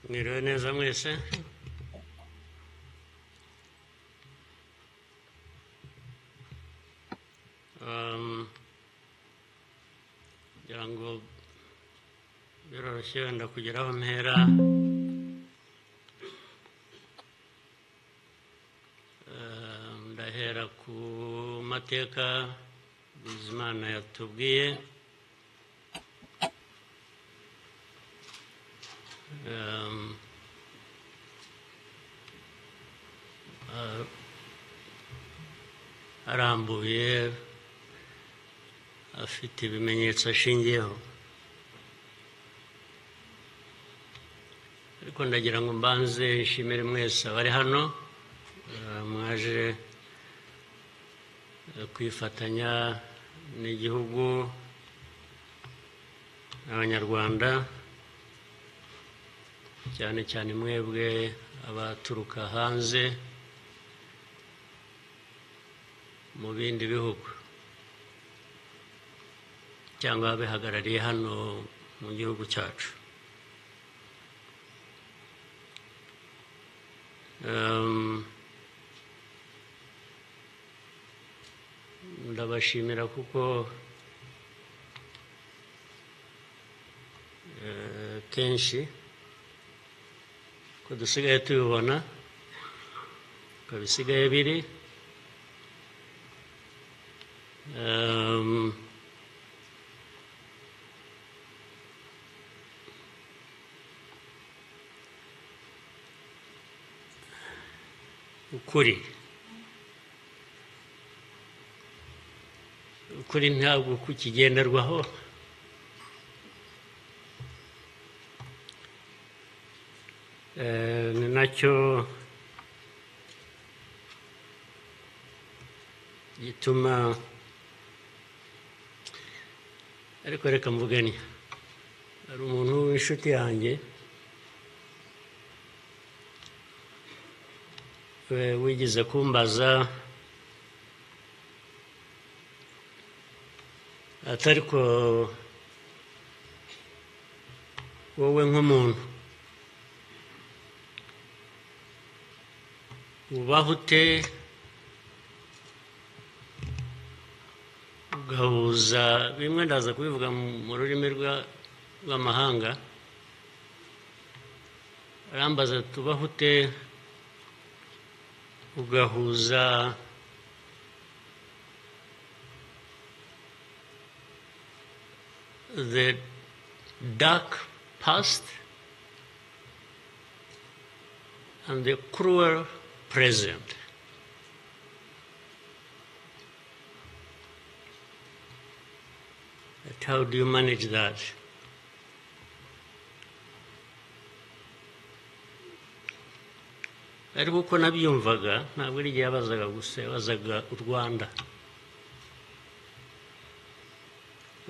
Mwiriwe neza mwese. Ngira ngo biroroshye wenda kugira aho mpera. Ndahera ku mateka Bizimana yatubwiye. Arambuye afite ibimenyetso ashingiyeho, ariko ndagira ngo mbanze nshimire mwese abari hano mwaje kwifatanya n'igihugu n'abanyarwanda, cyane cyane mwebwe abaturuka hanze mu bindi bihugu cyangwa abihagarariye hano mu gihugu cyacu. Ndabashimira kuko kenshi ko dusigaye tubibona ko bisigaye biri. ukuri ntabwo kukigenderwaho. Ni nacyo gituma, ariko reka mvugane, hari umuntu w'inshuti yanjye wigeze kumbaza atari ko wowe nk'umuntu ubaho ute ugahuza bimwe, ndaza kubivuga mu rurimi rw'amahanga. Arambaza tubaho ute ugahuza the dark past and the cruel present. But how do you manage that? Ariko uko nabyumvaga ntabwo ari igihe yabazaga gusa, yabazaga u Rwanda.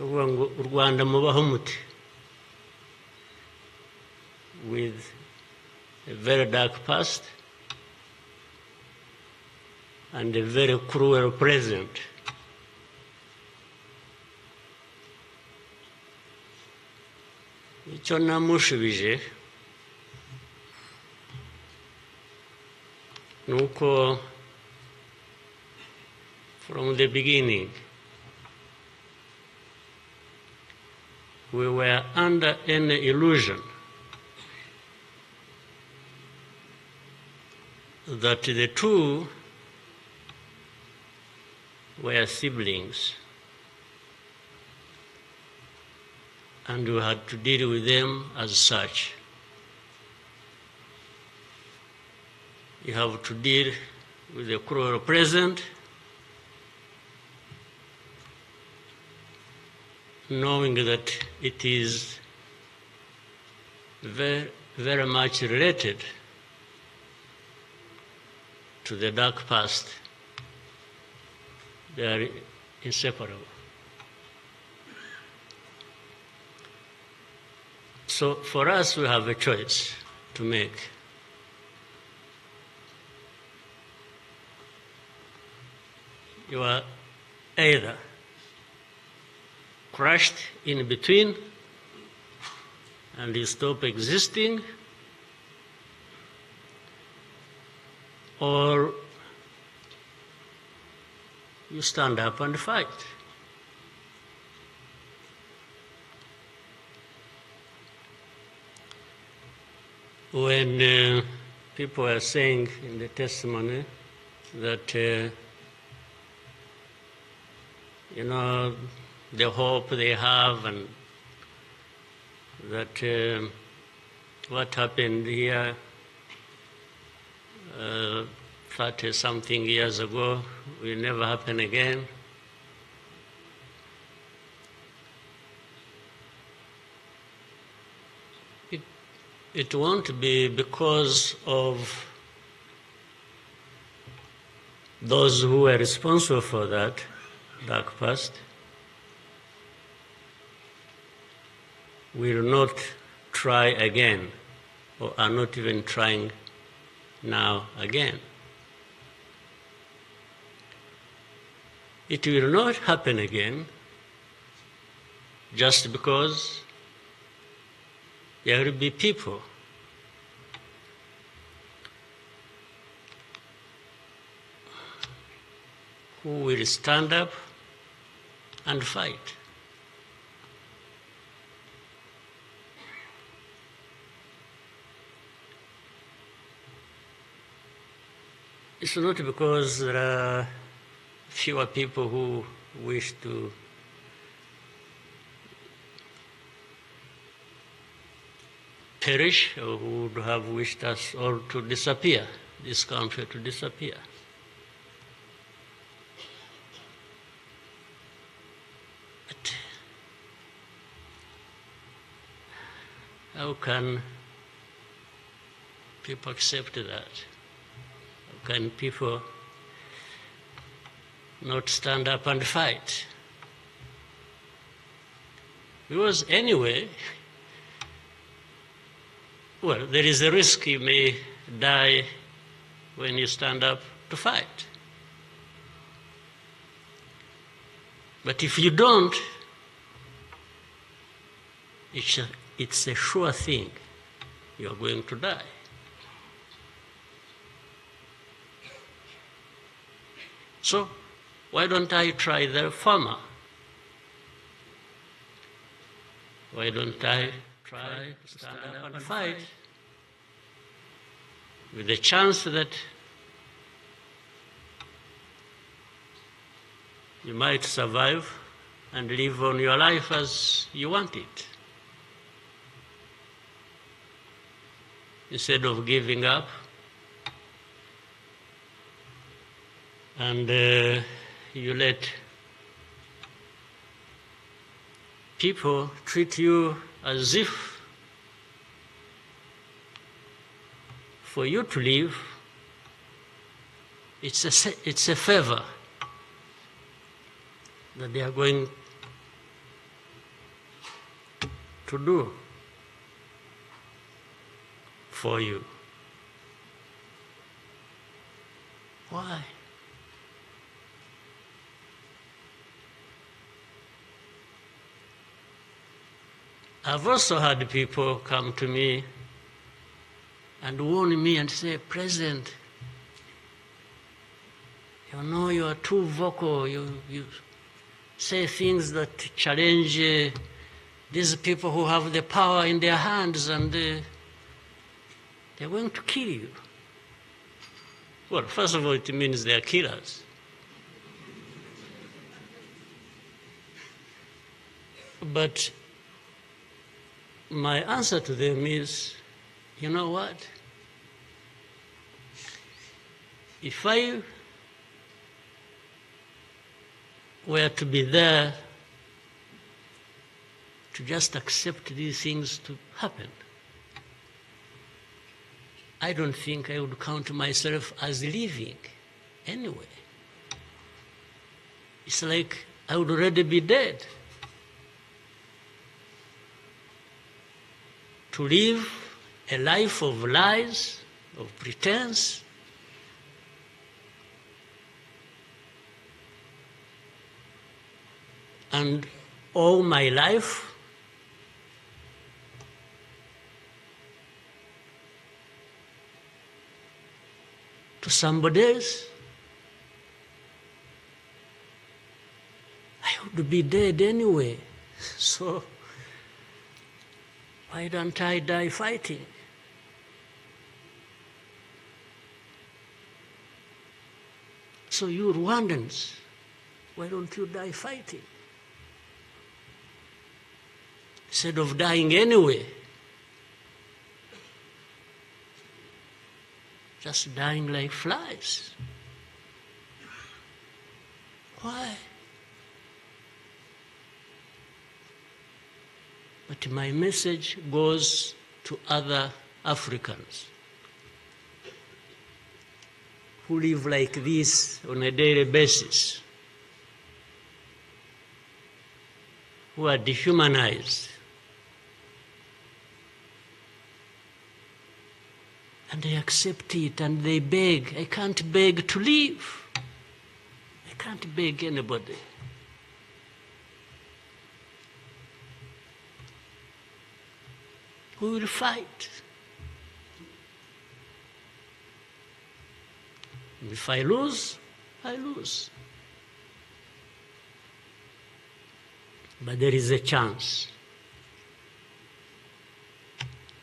Uvuga ngo u Rwanda mubaho muti, with a very dark past and a very cruel present. Icyo namushubije nuko from the beginning we were under any illusion that the two were siblings and we had to deal with them as such. You have to deal with the cruel present, knowing that it is very, very much related to the dark past. They are inseparable. So for us, we have a choice to make. You are either crushed in between and you stop existing, or you stand up and fight. When people are saying in the testimony that, the hope they have and that what happened here 30-something years ago will never happen again. It won't be because of those who were responsible for that dark past will not try again, or are not even trying now again. It will not happen again just because there will be people who will stand up and fight. It's not because there are fewer people who wish to perish or who would have wished us all to disappear, this country to disappear. But how can people accept that? How can people not stand up and fight? Because anyway, well, there is a risk you may die when you stand up to fight. But if you don't, it's a sure thing you are going to die. So why don't I try the former? Why don't I try to stand up and fight with the chance that you might survive and live on your life as you want it, instead of giving up and you let people treat you as if for you to live, it's a favor that they are going to do for you. Why? I've also had people come to me and warn me and say, President, you are too vocal, you say things that challenge these people who have the power in their hands and they're going to kill you. Well, first of all, it means they are killers. But my answer to them is, you know what? If I were to be there to just accept these things to happen, I don't think I would count myself as living anyway. It's like I would already be dead. To live a life of lies, of pretense, and all my life to somebody else, I would be dead anyway. So why don't I die fighting? So you Rwandans, why don't you die fighting? Instead of dying anyway, just dying like flies. Why? But my message goes to other Africans who live like this on a daily basis, who are dehumanized. And they accept it and they beg. I can't beg to live. I can't beg anybody. We will fight. If I lose, I lose. But there is a chance.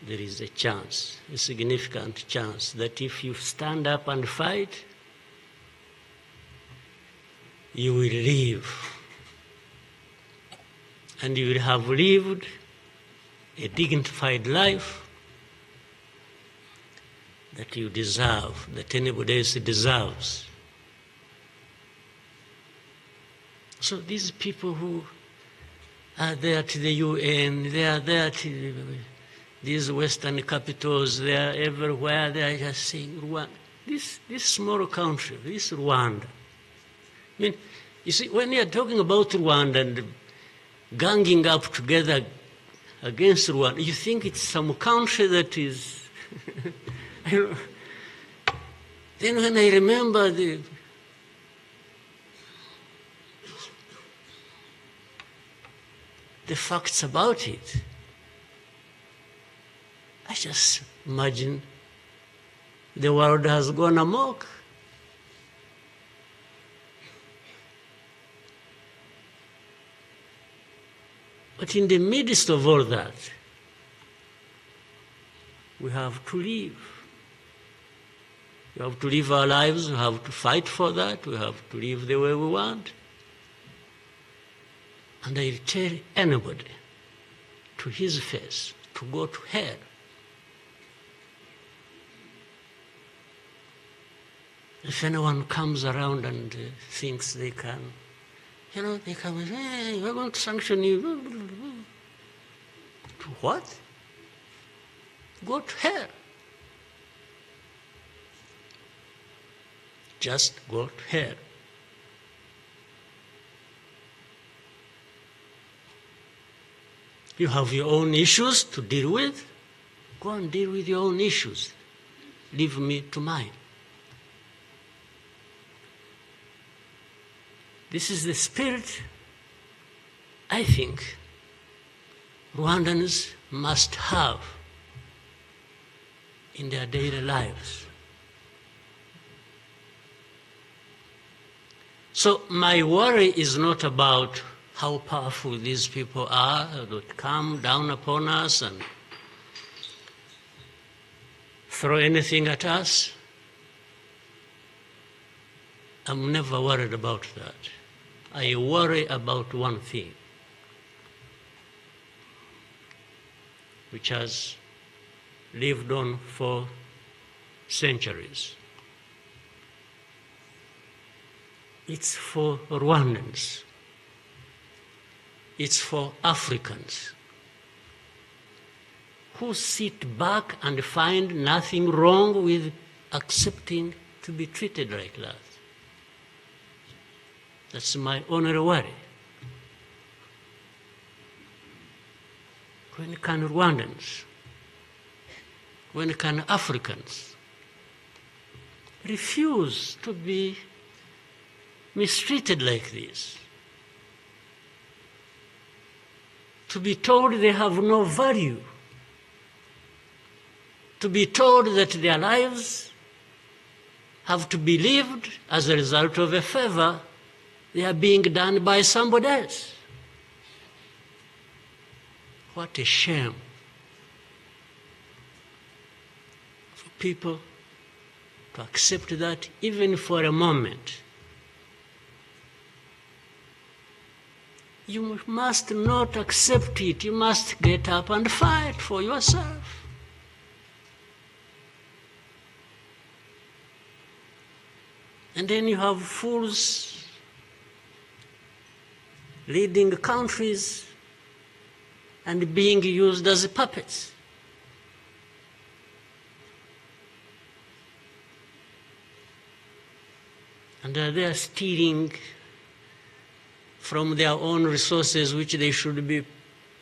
There is a chance, a significant chance, that if you stand up and fight, you will live. And you will have lived a dignified life that you deserve, that anybody else deserves. So these people who are there to the UN, they are there to these Western capitals, they are everywhere, they are just saying, Rwanda, this small country, this Rwanda. I mean, you see, when you are talking about Rwanda and ganging up together against Rwanda, you think it's some country that is... Then when I remember the facts about it, I just imagine the world has gone amok. But in the midst of all that, we have to live. We have to live our lives, we have to fight for that, we have to live the way we want. And I tell anybody to his face to go to hell. If anyone comes around and thinks they can, they come and say, hey, we're going to sanction you. To what? Go to hell. Just go to hell. You have your own issues to deal with. Go and deal with your own issues. Leave me to mine. This is the spirit, I think, Rwandans must have in their daily lives. So my worry is not about how powerful these people are that come down upon us and throw anything at us. I'm never worried about that. I worry about one thing, which has lived on for centuries. It's for Rwandans. It's for Africans who sit back and find nothing wrong with accepting to be treated like that. That's my only worry. When can Rwandans, when can Africans refuse to be mistreated like this? To be told they have no value, to be told that their lives have to be lived as a result of a favor they are being done by somebody else. What a shame for people to accept that even for a moment. You must not accept it. You must get up and fight for yourself. And then you have fools leading countries and being used as puppets. And they are stealing from their own resources, which they should be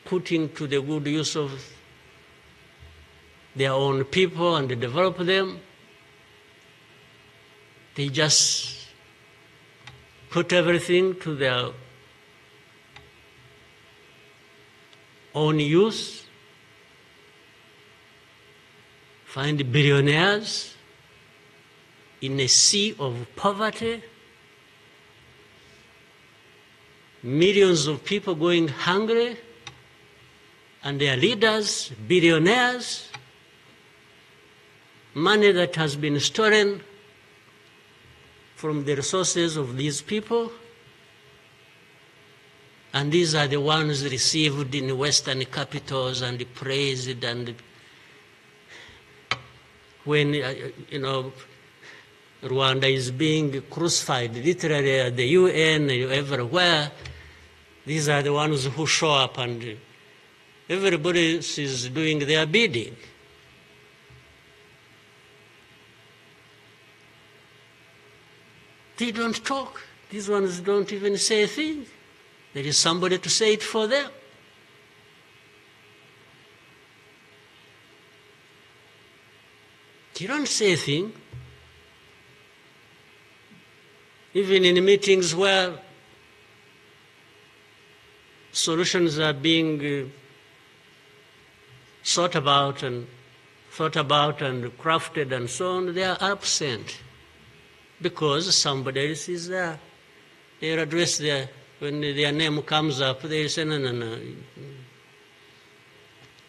putting to the good use of their own people and develop them. They just put everything to their own use, find billionaires in a sea of poverty, millions of people going hungry, and their leaders, billionaires, money that has been stolen from the resources of these people, and these are the ones received in Western capitals and praised, and when, Rwanda is being crucified literally at the UN, everywhere, these are the ones who show up and everybody is doing their bidding. They don't talk. These ones don't even say a thing. There is somebody to say it for them. They don't say a thing. Even in meetings where solutions are being thought about and crafted and so on, they are absent because somebody else is there. They are addressed there. When their name comes up, they say, no.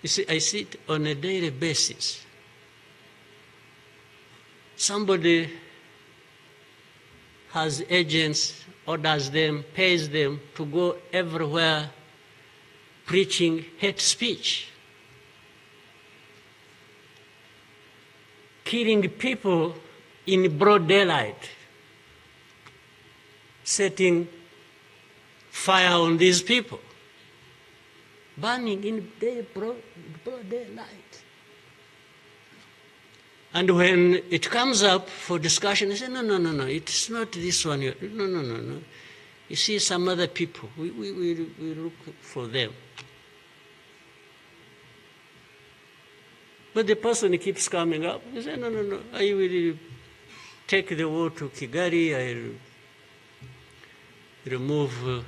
You see, I see it on a daily basis. Somebody has agents, orders them, pays them to go everywhere preaching hate speech, killing people in broad daylight, setting fire on these people, burning in broad daylight. And when it comes up for discussion, they say, no, it's not this one. No. You see some other people, we look for them. But the person keeps coming up. He says, no, I will take the war to Kigali, I'll remove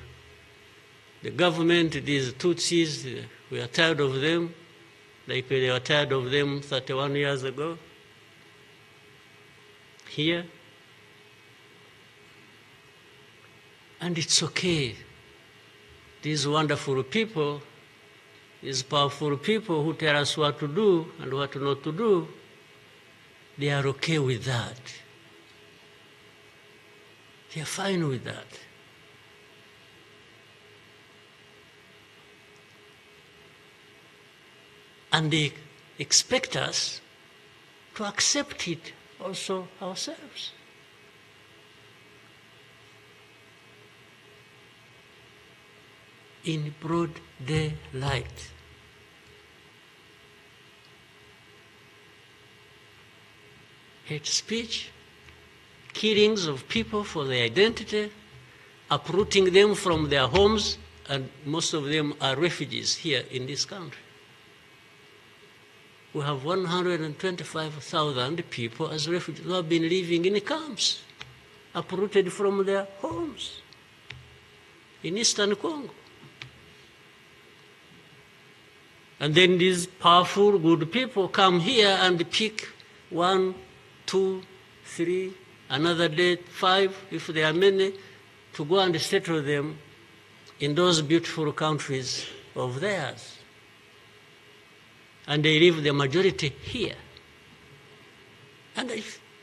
the government, these Tutsis, we are tired of them, like they were tired of them 31 years ago. Here. And it's okay. These wonderful people, these powerful people who tell us what to do and what not to do, they are okay with that. They are fine with that. And they expect us to accept it also ourselves. In broad daylight. Hate speech, killings of people for their identity, uprooting them from their homes, and most of them are refugees here in this country. We have 125,000 people as refugees who have been living in camps, uprooted from their homes in eastern Congo. And then these powerful, good people come here and pick 1, 2, 3 another day 5, if there are many, to go and settle them in those beautiful countries of theirs. And they leave the majority here. And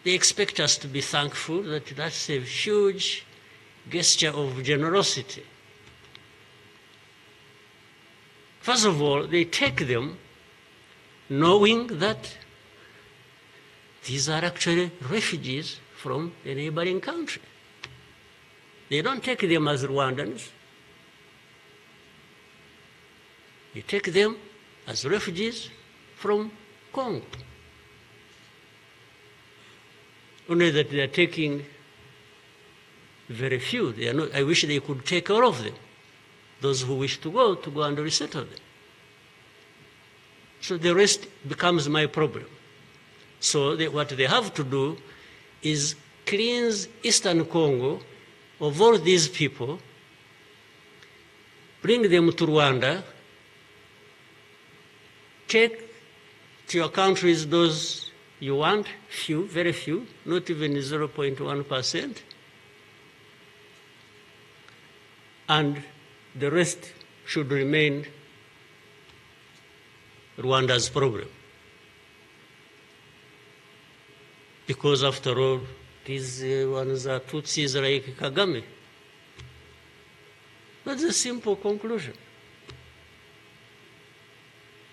they expect us to be thankful that that's a huge gesture of generosity. First of all, they take them knowing that these are actually refugees from a neighboring country. They don't take them as Rwandans. They take them as refugees from Congo. Only that they are taking very few. They are not, I wish they could take all of them. Those who wish to go and resettle them. So the rest becomes my problem. So what they have to do is cleanse Eastern Congo of all these people, bring them to Rwanda, take to your countries those you want, few, very few, not even 0.1%, and the rest should remain Rwanda's problem. Because after all, these ones are Tutsis like Kagame. That's a simple conclusion.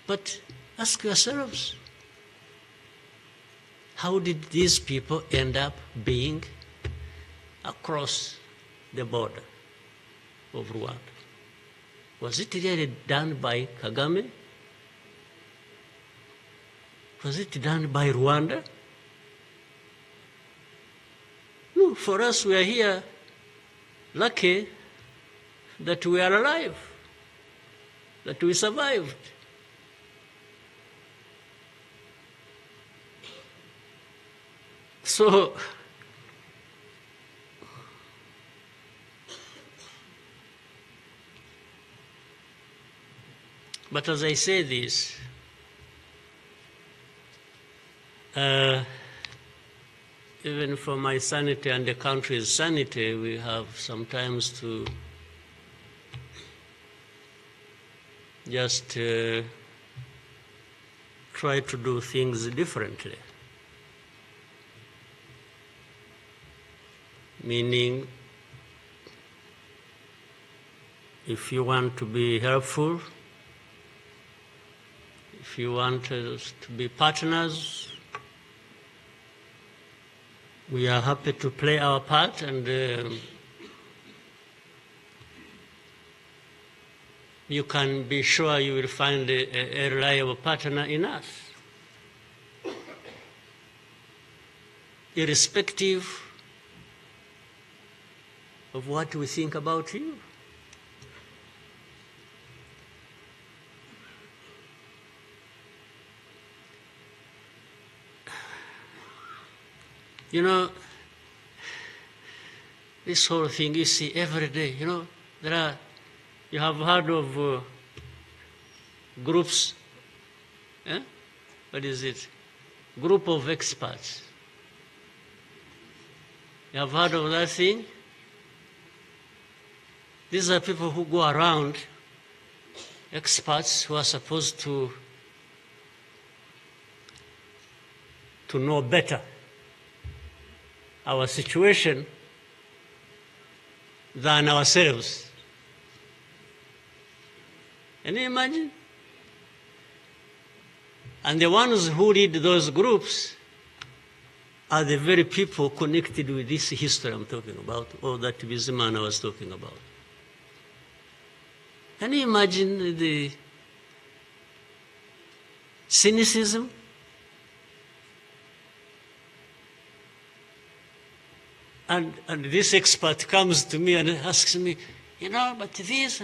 But ask yourselves, how did these people end up being across the border of Rwanda? Was it really done by Kagame? Was it done by Rwanda? No, for us, we are here lucky that we are alive, that we survived. So, but as I say this, even for my sanity and the country's sanity, we have sometimes to just try to do things differently. Meaning, if you want to be helpful, if you want us to be partners, we are happy to play our part, and you can be sure you will find a reliable partner in us, irrespective of what we think about you. You know, this whole thing you see every day, you know, you have heard of groups, what is it? Group of experts. You have heard of that thing? These are people who go around, experts who are supposed to know better our situation than ourselves. Can you imagine? And the ones who lead those groups are the very people connected with this history I'm talking about, or that Bizahira was talking about. Can you imagine the cynicism? And this expert comes to me and asks me, you know, but this...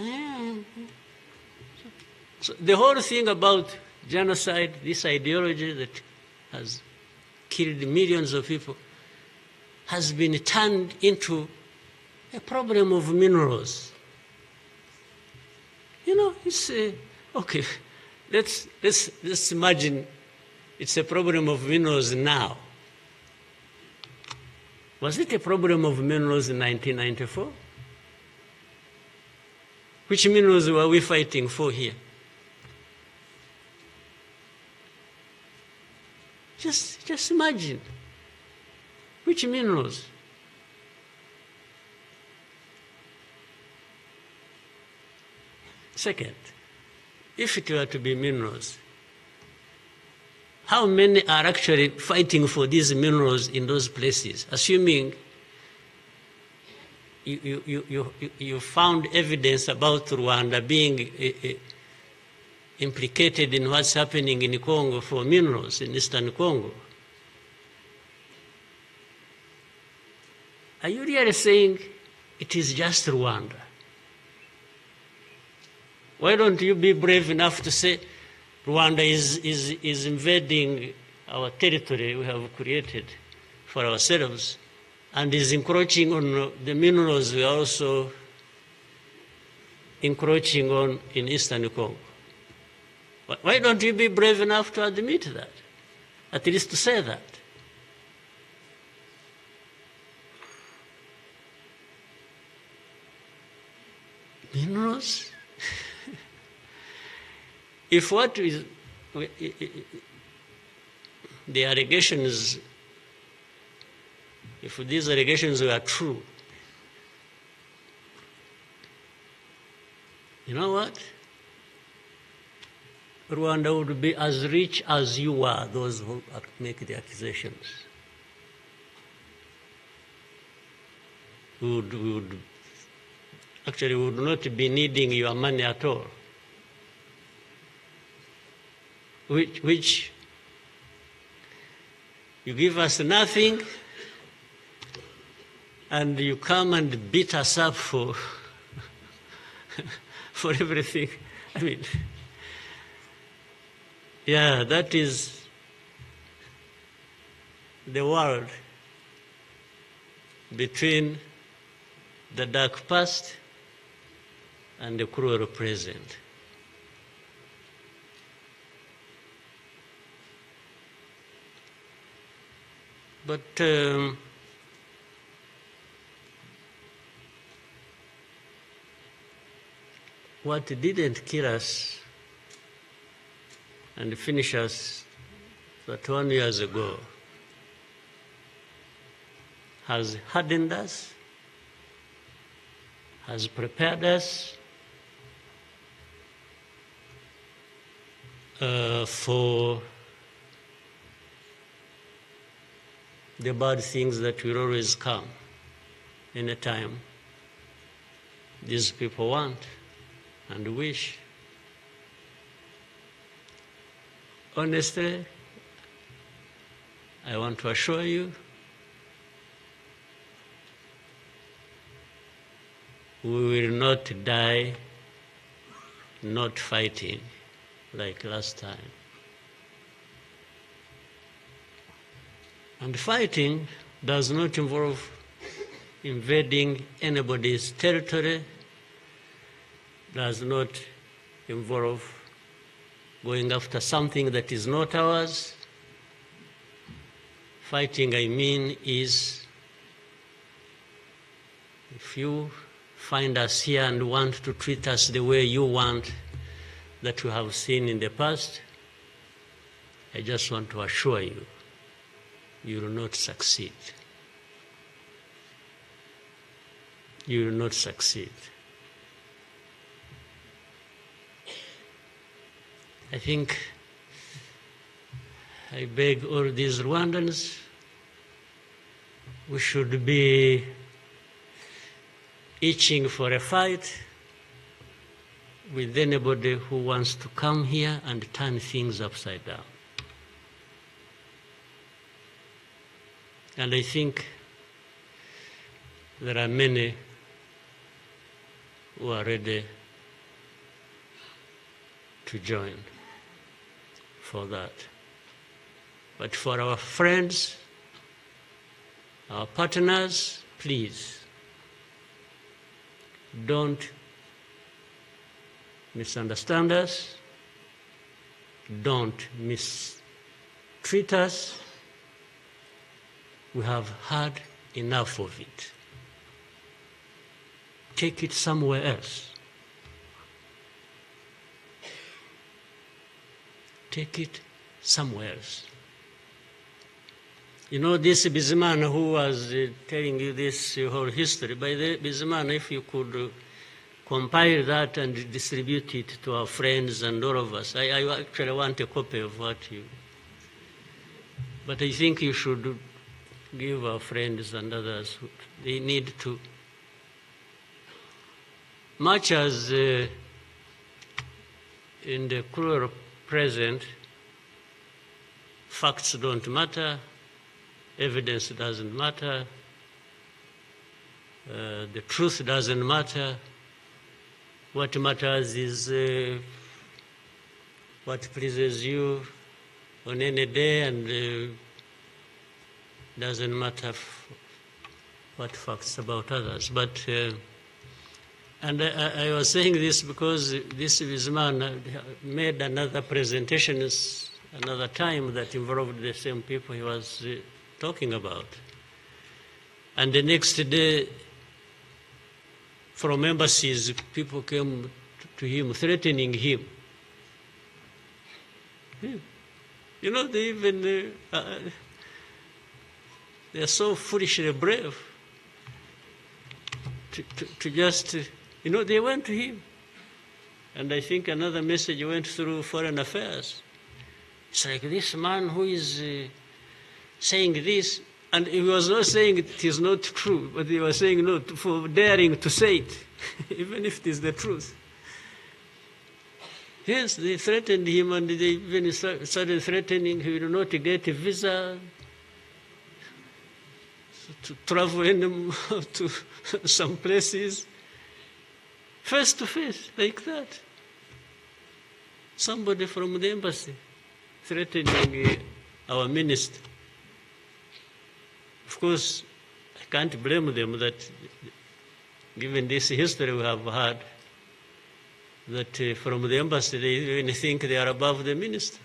So the whole thing about genocide, this ideology that has killed millions of people, has been turned into a problem of minerals. You know, it's okay. Let's imagine it's a problem of minerals now. Was it a problem of minerals in 1994? Which minerals were we fighting for here? Just imagine. Which minerals? Second, if it were to be minerals, how many are actually fighting for these minerals in those places, assuming you found evidence about Rwanda being implicated in what's happening in Congo for minerals in Eastern Congo? Are you really saying it is just Rwanda? Why don't you be brave enough to say Rwanda is invading our territory we have created for ourselves and is encroaching on the minerals we are also encroaching on in Eastern Congo? Why don't you be brave enough to admit that? At least to say that. Minerals? If what is the allegations, if these allegations were true, you know what? Rwanda would be as rich as you are, those who make the accusations. We would not be needing your money at all. Which you give us nothing and you come and beat us up for for everything. I mean, yeah, that is the world between the dark past and the cruel present. But what didn't kill us and finish us 21 years ago has hardened us, has prepared us for the bad things that will always come anytime these people want and wish. Honestly, I want to assure you, we will not die not fighting like last time. And fighting does not involve invading anybody's territory, does not involve going after something that is not ours. Fighting, I mean, is if you find us here and want to treat us the way you want that you have seen in the past, I just want to assure you, you will not succeed. You will not succeed. I think I beg all these Rwandans, we should be itching for a fight with anybody who wants to come here and turn things upside down. And I think there are many who are ready to join for that. But for our friends, our partners, please, don't misunderstand us, don't mistreat us. We have had enough of it. Take it somewhere else. Take it somewhere else. You know, this Bizimana who was telling you this whole history, by the Bizimana, if you could compile that and distribute it to our friends and all of us. I actually want a copy of what you... But I think you should give our friends and others, they need to... Much as in the cruel present, facts don't matter, evidence doesn't matter, the truth doesn't matter. What matters is what pleases you on any day, and doesn't matter what facts about others. But and I was saying this because this man made another presentation another time that involved the same people he was talking about. And the next day, from embassies, people came to him, threatening him. You know, they even, they're so foolishly brave to just, you know, they went to him. And I think another message went through Foreign Affairs. It's like this man who is saying this, and he was not saying it is not true, but he was saying no for daring to say it, even if it is the truth. Yes, they threatened him, and they even started threatening he will not get a visa to travel to some places, face to face, like that. Somebody from the embassy threatening our minister. Of course, I can't blame them that, given this history we have had, that from the embassy they even think they are above the minister.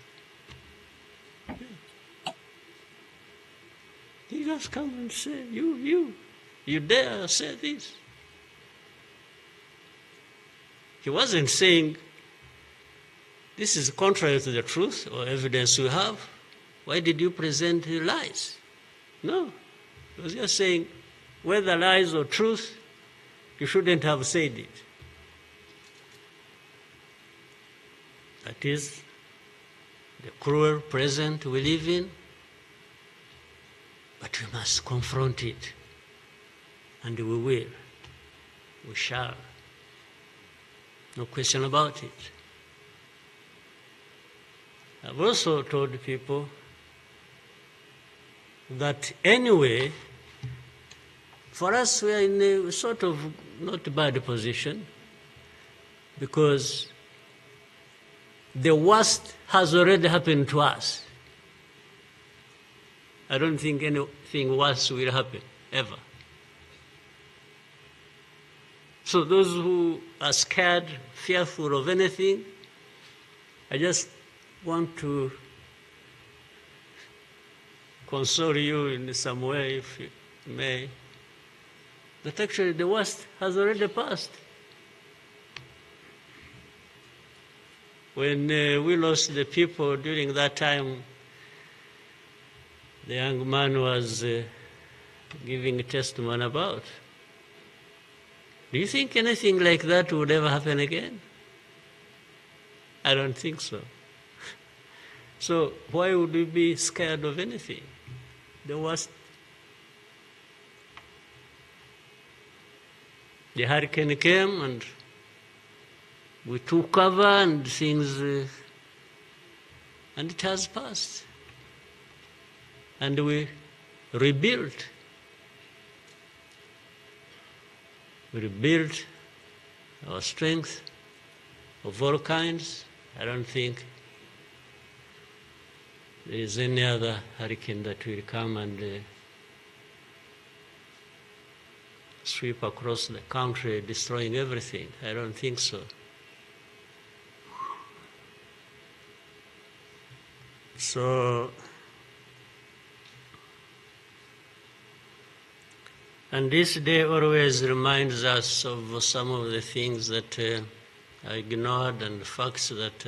He just come and say, you dare say this. He wasn't saying, this is contrary to the truth or evidence we have. Why did you present lies? No. He was just saying, whether lies or truth, you shouldn't have said it. That is the cruel present we live in, but we must confront it, and we will. We shall. No question about it. I've also told people that anyway, for us, we are in a sort of not bad position, because the worst has already happened to us. I don't think anything worse will happen, ever. So those who are scared, fearful of anything, I just want to console you in some way, if you may, that actually the worst has already passed. When we lost the people during that time, the young man was giving a testimony about. Do you think anything like that would ever happen again? I don't think so. So why would we be scared of anything? The worst. The hurricane came and we took cover and things, and it has passed. And we rebuilt. We rebuilt our strength of all kinds. I don't think there is any other hurricane that will come and sweep across the country, destroying everything. I don't think so. So And this day always reminds us of some of the things that I ignored and the facts that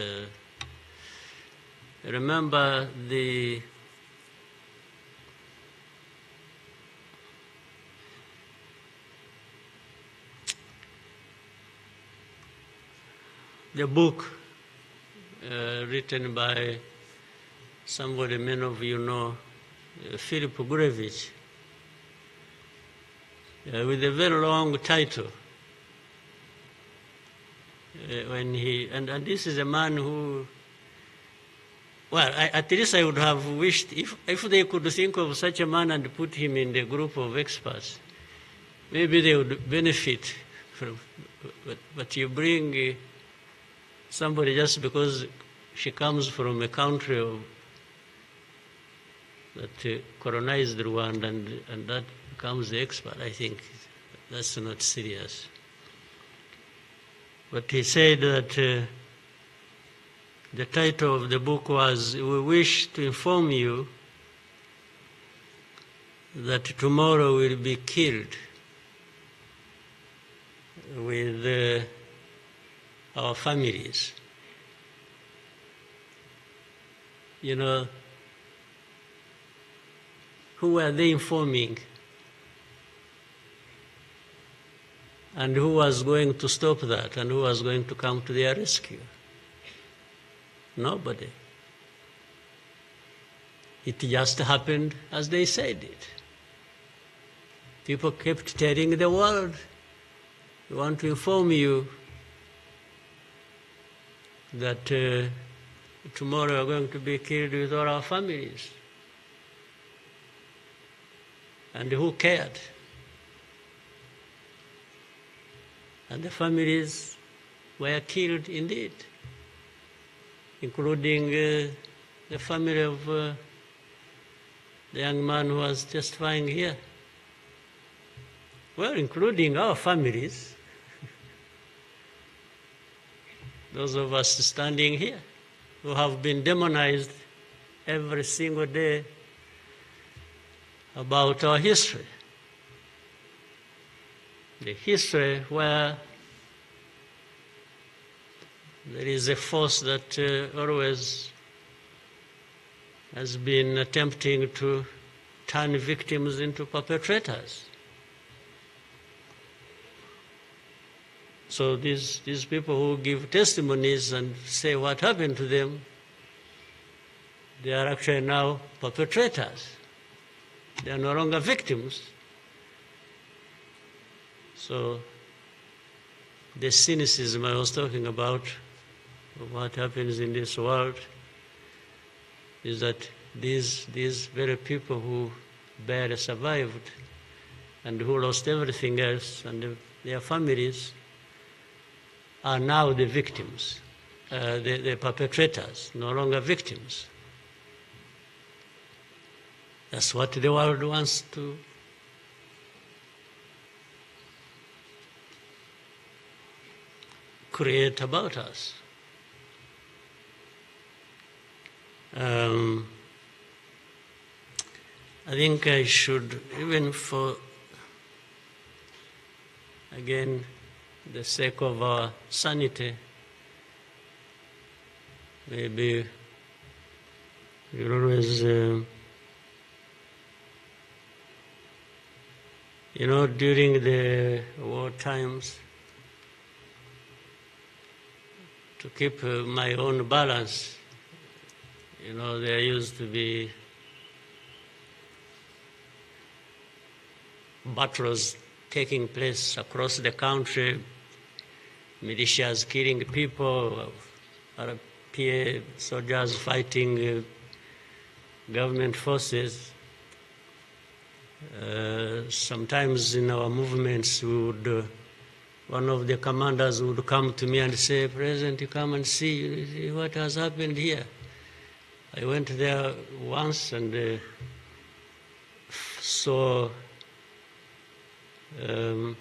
remember the book written by somebody many of you know, Philip Gurevich, with a very long title. When he and this is a man who, well, at least I would have wished if they could think of such a man and put him in the group of experts, maybe they would benefit from. But you bring somebody just because she comes from a country that colonized Rwanda and that becomes the expert. I think that's not serious. But he said that the title of the book was, "We wish to inform you that tomorrow will be killed with our families." You know, who were they informing? And who was going to stop that? And who was going to come to their rescue? Nobody. It just happened as they said it. People kept telling the world, "We want to inform you that tomorrow we're going to be killed with all our families." And who cared? And the families were killed indeed, including the family of the young man who was testifying here. Well, including our families, those of us standing here, who have been demonized every single day about our history. The history where there is a force that always has been attempting to turn victims into perpetrators. So these people who give testimonies and say what happened to them, they are actually now perpetrators. They are no longer victims. So the cynicism I was talking about of what happens in this world is that these very people who barely survived and who lost everything else and their families are now the victims, the perpetrators, no longer victims. That's what the world wants to create about us. I think I should, even for, again, the sake of our sanity, maybe you always, during the war times, to keep my own balance, there used to be battles taking place across the country, militias killing people, RPA soldiers fighting government forces. Sometimes in our movements, one of the commanders would come to me and say, "President, you come and see what has happened here." I went there once and saw a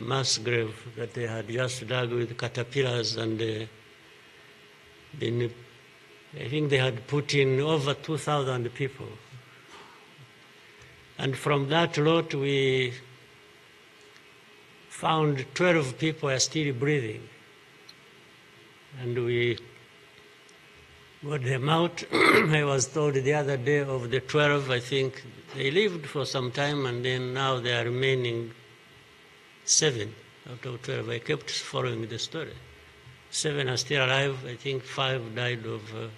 mass grave that they had just dug with caterpillars and I think they had put in over 2,000 people. And from that lot, we found 12 people are still breathing. And we got them out. I was told the other day of the 12, I think they lived for some time, and then now they are remaining 7 out of 12. I kept following the story. 7 are still alive. I think 5 died of...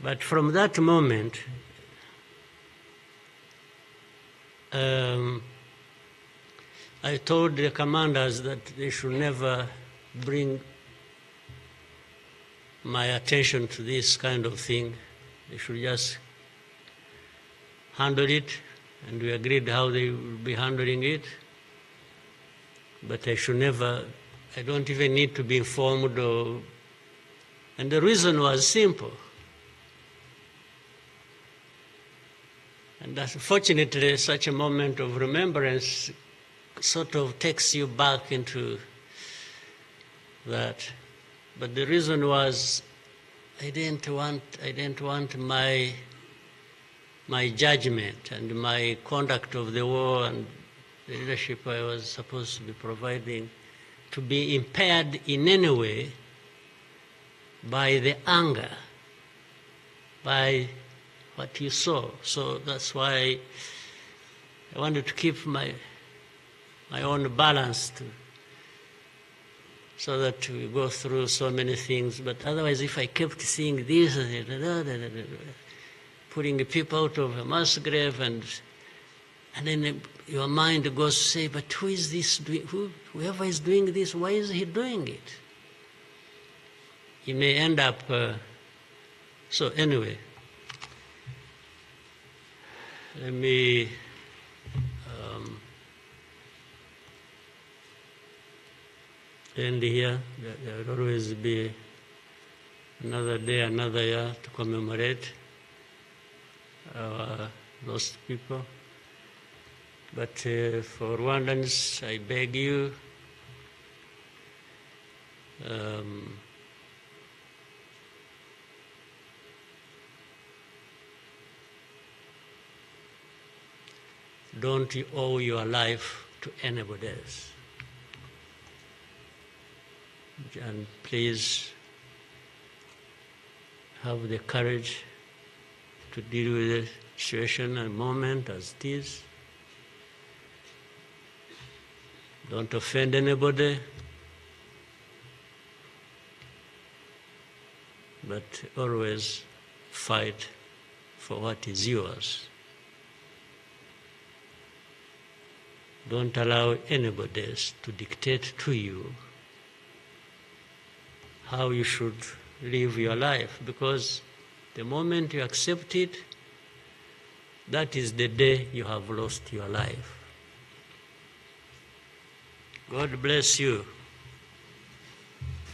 But from that moment, I told the commanders that they should never bring my attention to this kind of thing. They should just handle it, and we agreed how they will be handling it. But I should never, I don't even need to be informed or, and the reason was simple. And unfortunately, such a moment of remembrance sort of takes you back into that. But the reason was I didn't want my judgment and my conduct of the war and the leadership I was supposed to be providing to be impaired in any way by the anger, by what you saw. So that's why I wanted to keep my own balance so that we go through so many things. But otherwise, if I kept seeing this, putting people out of a mass grave, and then your mind goes to say, but who is this doing? Whoever is doing this, why is he doing it? He may end up... So anyway, let me end here. There will always be another day, another year to commemorate our lost people. But for Rwandans, I beg you, don't you owe your life to anybody else. And please have the courage to deal with the situation and moment as it is. Don't offend anybody, but always fight for what is yours. Don't allow anybody else to dictate to you how you should live your life, because the moment you accept it, that is the day you have lost your life. God bless you.